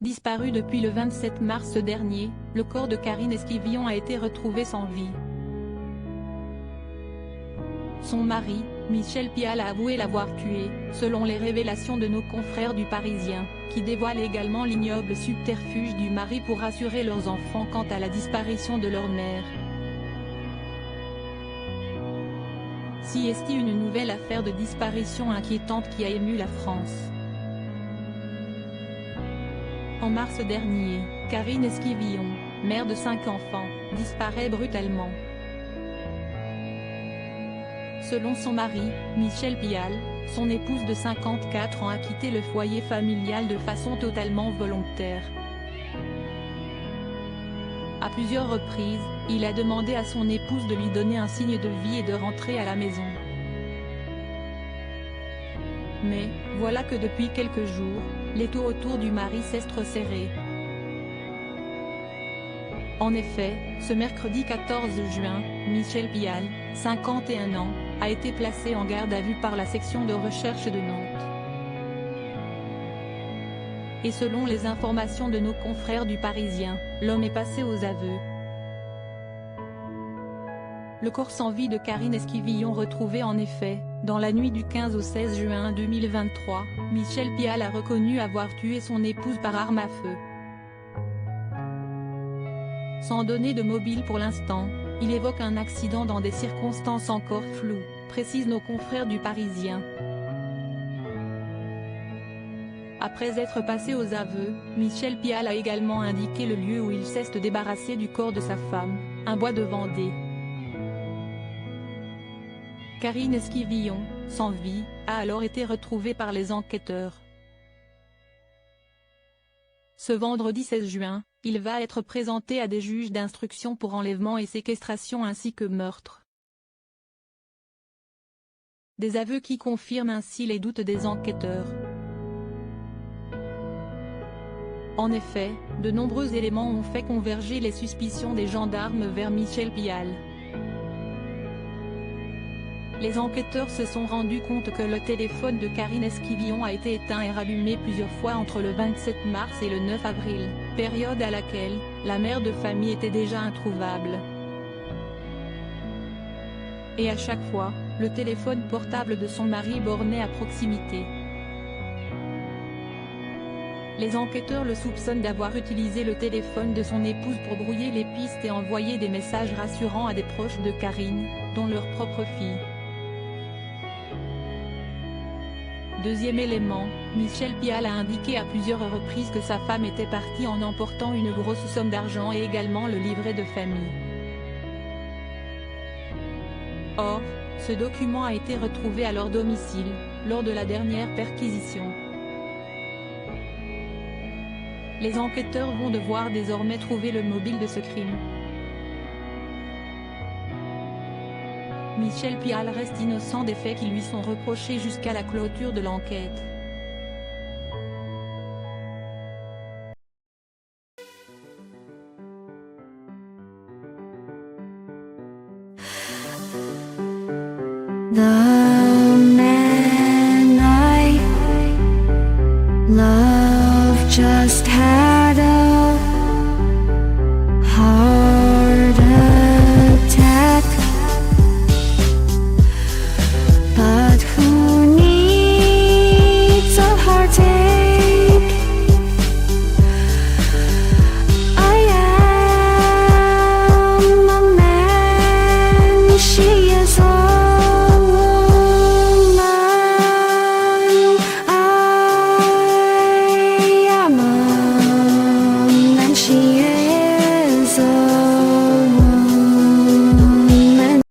Disparu depuis le 27 mars dernier, le corps de Karine Esquivillon a été retrouvé sans vie. Son mari, Michel Pial, a avoué l'avoir tué, selon les révélations de nos confrères du Parisien, qui dévoilent également l'ignoble subterfuge du mari pour rassurer leurs enfants quant à la disparition de leur mère. Si est une nouvelle affaire de disparition inquiétante qui a ému la France. En mars dernier, Karine Esquivillon, mère de 5 enfants, disparaît brutalement. Selon son mari, Michel Pial, son épouse de 54 ans a quitté le foyer familial de façon totalement volontaire. À plusieurs reprises, il a demandé à son épouse de lui donner un signe de vie et de rentrer à la maison. Mais, voilà que depuis quelques jours, l'étau autour du mari s'est resserré. En effet, ce mercredi 14 juin, Michel Pial, 51 ans, a été placé en garde à vue par la section de recherche de Nantes. Et selon les informations de nos confrères du Parisien, l'homme est passé aux aveux. Le corps sans vie de Karine Esquivillon retrouvé en effet, dans la nuit du 15 au 16 juin 2023, Michel Pial a reconnu avoir tué son épouse par arme à feu. Sans donner de mobile pour l'instant, il évoque un accident dans des circonstances encore floues, précisent nos confrères du Parisien. Après être passé aux aveux, Michel Pial a également indiqué le lieu où il s'est débarrassé du corps de sa femme, un bois de Vendée. Karine Esquivillon, sans vie, a alors été retrouvée par les enquêteurs. Ce vendredi 16 juin, il va être présenté à des juges d'instruction pour enlèvement et séquestration ainsi que meurtre. Des aveux qui confirment ainsi les doutes des enquêteurs. En effet, de nombreux éléments ont fait converger les suspicions des gendarmes vers Michel Pial. Les enquêteurs se sont rendus compte que le téléphone de Karine Esquivillon a été éteint et rallumé plusieurs fois entre le 27 mars et le 9 avril, période à laquelle la mère de famille était déjà introuvable. Et à chaque fois, le téléphone portable de son mari bornait à proximité. Les enquêteurs le soupçonnent d'avoir utilisé le téléphone de son épouse pour brouiller les pistes et envoyer des messages rassurants à des proches de Karine, dont leur propre fille. Deuxième élément, Michel Pial a indiqué à plusieurs reprises que sa femme était partie en emportant une grosse somme d'argent et également le livret de famille. Or, ce document a été retrouvé à leur domicile, lors de la dernière perquisition. Les enquêteurs vont devoir désormais trouver le mobile de ce crime. Michel Pial reste innocent des faits qui lui sont reprochés jusqu'à la clôture de l'enquête. The man I love just had a heart attack, but who needs a heartache? I am a man she